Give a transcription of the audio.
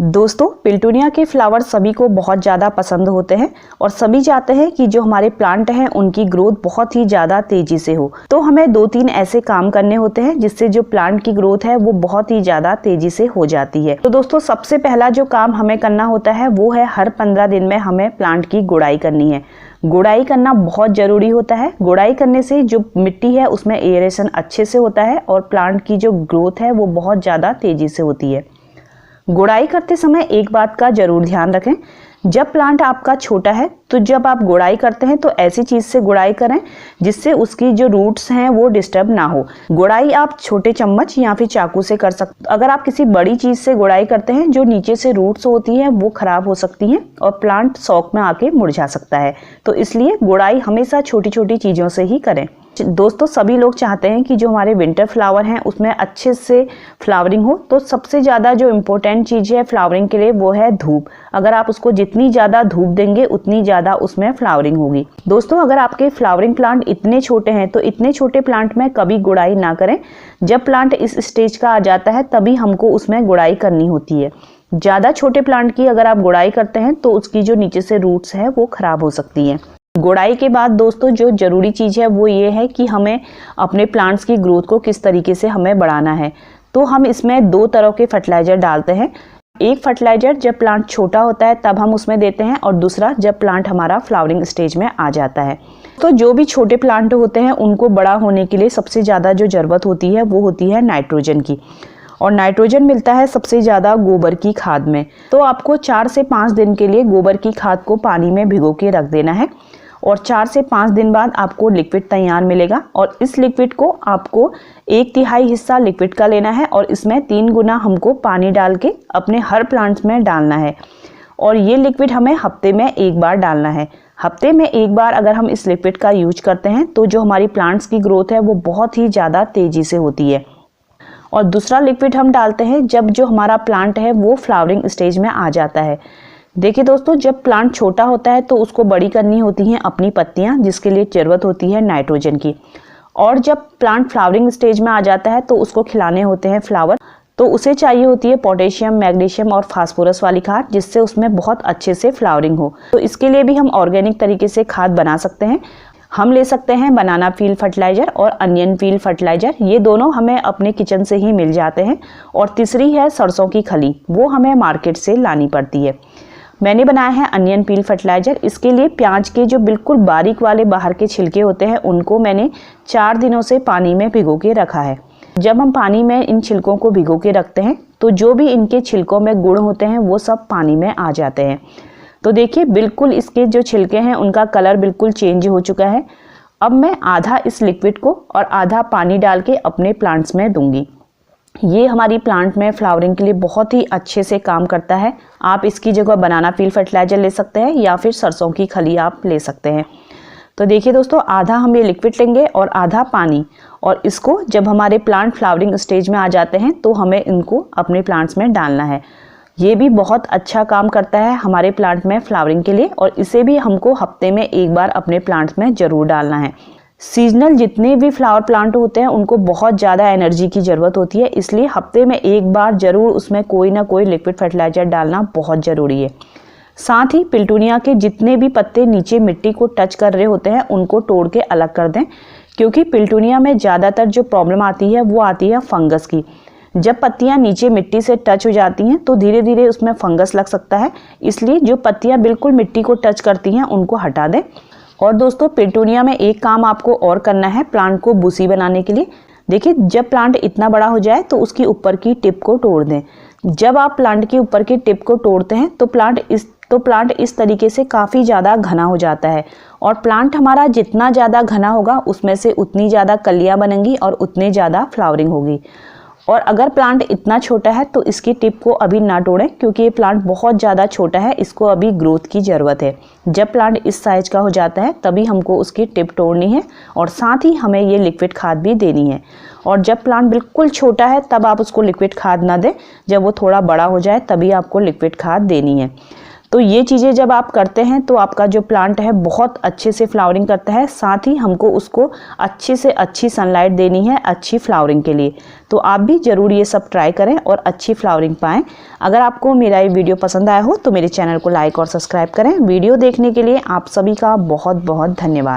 दोस्तों, पिल्टूनिया के फ्लावर सभी को बहुत ज़्यादा पसंद होते हैं और सभी चाहते हैं कि जो हमारे प्लांट हैं उनकी ग्रोथ बहुत ही ज़्यादा तेज़ी से हो। तो हमें 2-3 ऐसे काम करने होते हैं जिससे जो प्लांट की ग्रोथ है वो बहुत ही ज़्यादा तेज़ी से हो जाती है। तो दोस्तों, सबसे पहला जो काम हमें करना होता है वो है हर 15 दिन में हमें प्लांट की गुड़ाई करनी है। गुड़ाई करना बहुत ज़रूरी होता है। गुड़ाई करने से जो मिट्टी है उसमें एयरेशन अच्छे से होता है और प्लांट की जो ग्रोथ है वो बहुत ज़्यादा तेज़ी से होती है। गुड़ाई करते समय एक बात का जरूर ध्यान रखें, जब प्लांट आपका छोटा है तो जब आप गुड़ाई करते हैं तो ऐसी चीज़ से गुड़ाई करें जिससे उसकी जो रूट्स हैं वो डिस्टर्ब ना हो। गुड़ाई आप छोटे चम्मच या फिर चाकू से कर सकते। अगर आप किसी बड़ी चीज़ से गुड़ाई करते हैं जो नीचे से रूट्स होती हैं वो खराब हो सकती हैं और प्लांट शौक में आके मुरझा सकता है। तो इसलिए गुड़ाई हमेशा छोटी छोटी चीज़ों से ही करें। दोस्तों, सभी लोग चाहते हैं कि जो हमारे विंटर फ्लावर हैं उसमें अच्छे से फ्लावरिंग हो। तो सबसे ज़्यादा जो इम्पोर्टेंट चीज़ है फ्लावरिंग के लिए वो है धूप। अगर आप उसको जितनी ज़्यादा धूप देंगे उतनी ज़्यादा उसमें फ्लावरिंग होगी। दोस्तों, अगर आपके फ्लावरिंग प्लांट इतने छोटे हैं तो इतने छोटे प्लांट में कभी गुड़ाई ना करें। जब प्लांट इस स्टेज का आ जाता है तभी हमको उसमें गुड़ाई करनी होती है। ज़्यादा छोटे प्लांट की अगर आप गुड़ाई करते हैं तो उसकी जो नीचे से रूट्स है वो खराब हो सकती हैं। गुड़ाई के बाद दोस्तों जो जरूरी चीज़ है वो ये है कि हमें अपने प्लांट्स की ग्रोथ को किस तरीके से हमें बढ़ाना है। तो हम इसमें 2 तरह के फर्टिलाइजर डालते हैं। एक फर्टिलाइजर जब प्लांट छोटा होता है तब हम उसमें देते हैं और दूसरा जब प्लांट हमारा फ्लावरिंग स्टेज में आ जाता है। तो जो भी छोटे प्लांट होते हैं उनको बड़ा होने के लिए सबसे ज़्यादा जो ज़रूरत होती है वो होती है नाइट्रोजन की, और नाइट्रोजन मिलता है सबसे ज़्यादा गोबर की खाद में। तो आपको 4 से 5 दिन के लिए गोबर की खाद को पानी में भिगो के रख देना है और 4 से 5 दिन बाद आपको लिक्विड तैयार मिलेगा और इस लिक्विड को आपको 1/3 हिस्सा लिक्विड का लेना है और इसमें 3 गुना हमको पानी डाल के अपने हर प्लांट्स में डालना है। और ये लिक्विड हमें हफ्ते में 1 बार डालना है। हफ्ते में 1 बार अगर हम इस लिक्विड का यूज करते हैं तो जो हमारी प्लांट्स की ग्रोथ है वो बहुत ही ज़्यादा तेज़ी से होती है। और दूसरा लिक्विड हम डालते हैं जब जो हमारा प्लांट है वो फ्लावरिंग स्टेज में आ जाता है। देखिए दोस्तों, जब प्लांट छोटा होता है तो उसको बड़ी करनी होती हैं अपनी पत्तियां, जिसके लिए जरूरत होती है नाइट्रोजन की। और जब प्लांट फ्लावरिंग स्टेज में आ जाता है तो उसको खिलाने होते हैं फ्लावर, तो उसे चाहिए होती है पोटेशियम, मैग्नीशियम और फास्फोरस वाली खाद जिससे उसमें बहुत अच्छे से फ्लावरिंग हो। तो इसके लिए भी हम ऑर्गेनिक तरीके से खाद बना सकते हैं। हम ले सकते हैं बनाना पील फर्टिलाइजर और अनियन पील फर्टिलाइजर, ये दोनों हमें अपने किचन से ही मिल जाते हैं। और तीसरी है सरसों की खली, वो हमें मार्केट से लानी पड़ती है। मैंने बनाया है अनियन पील फर्टिलाइजर। इसके लिए प्याज के जो बिल्कुल बारीक वाले बाहर के छिलके होते हैं उनको मैंने 4 दिनों से पानी में भिगो के रखा है। जब हम पानी में इन छिलकों को भिगो के रखते हैं तो जो भी इनके छिलकों में गुण होते हैं वो सब पानी में आ जाते हैं। तो देखिए, बिल्कुल इसके जो छिलके हैं उनका कलर बिल्कुल चेंज हो चुका है। अब मैं आधा इस लिक्विड को और आधा पानी डाल के अपने प्लांट्स में दूंगी। ये हमारी प्लांट में फ्लावरिंग के लिए बहुत ही अच्छे से काम करता है। आप इसकी जगह बनाना पील फर्टिलाइजर ले सकते हैं या फिर सरसों की खली आप ले सकते हैं। तो देखिए दोस्तों, आधा हम ये लिक्विड लेंगे और आधा पानी, और इसको जब हमारे प्लांट फ्लावरिंग स्टेज में आ जाते हैं तो हमें इनको अपने प्लांट्स में डालना है। ये भी बहुत अच्छा काम करता है हमारे प्लांट में फ्लावरिंग के लिए और इसे भी हमको हफ्ते में 1 बार अपने प्लांट्स में ज़रूर डालना है। सीजनल जितने भी फ्लावर प्लांट होते हैं उनको बहुत ज़्यादा एनर्जी की ज़रूरत होती है, इसलिए हफ्ते में 1 बार ज़रूर उसमें कोई ना कोई लिक्विड फर्टिलाइजर डालना बहुत ज़रूरी है। साथ ही पिल्टूनिया के जितने भी पत्ते नीचे मिट्टी को टच कर रहे होते हैं उनको तोड़ के अलग कर दें, क्योंकि पिल्टूनिया में ज़्यादातर जो प्रॉब्लम आती है वो आती है फंगस की। जब पत्तियां नीचे मिट्टी से टच हो जाती हैं तो धीरे धीरे उसमें फंगस लग सकता है, इसलिए जो पत्तियां बिल्कुल मिट्टी को टच करती हैं उनको हटा दें। और दोस्तों, पिल्टूनिया में एक काम आपको और करना है प्लांट को बुशी बनाने के लिए। देखिए, जब प्लांट इतना बड़ा हो जाए तो उसकी ऊपर की टिप को तोड़ दें। जब आप प्लांट की ऊपर की टिप को तोड़ते हैं तो प्लांट इस तरीके से काफ़ी ज़्यादा घना हो जाता है। और प्लांट हमारा जितना ज़्यादा घना होगा उसमें से उतनी ज़्यादा कलियाँ बनेंगी और उतनी ज़्यादा फ्लावरिंग होगी। और अगर प्लांट इतना छोटा है तो इसकी टिप को अभी ना तोड़ें, क्योंकि ये प्लांट बहुत ज़्यादा छोटा है, इसको अभी ग्रोथ की ज़रूरत है। जब प्लांट इस साइज का हो जाता है तभी हमको उसकी टिप तोड़नी है और साथ ही हमें ये लिक्विड खाद भी देनी है। और जब प्लांट बिल्कुल छोटा है तब आप उसको लिक्विड खाद ना दें, जब वो थोड़ा बड़ा हो जाए तभी आपको लिक्विड खाद देनी है। तो ये चीज़ें जब आप करते हैं तो आपका जो प्लांट है बहुत अच्छे से फ्लावरिंग करता है। साथ ही हमको उसको अच्छी से अच्छी सनलाइट देनी है अच्छी फ्लावरिंग के लिए। तो आप भी ज़रूर ये सब ट्राई करें और अच्छी फ्लावरिंग पाएँ। अगर आपको मेरा ये वीडियो पसंद आया हो तो मेरे चैनल को लाइक और सब्सक्राइब करें। वीडियो देखने के लिए आप सभी का बहुत बहुत धन्यवाद।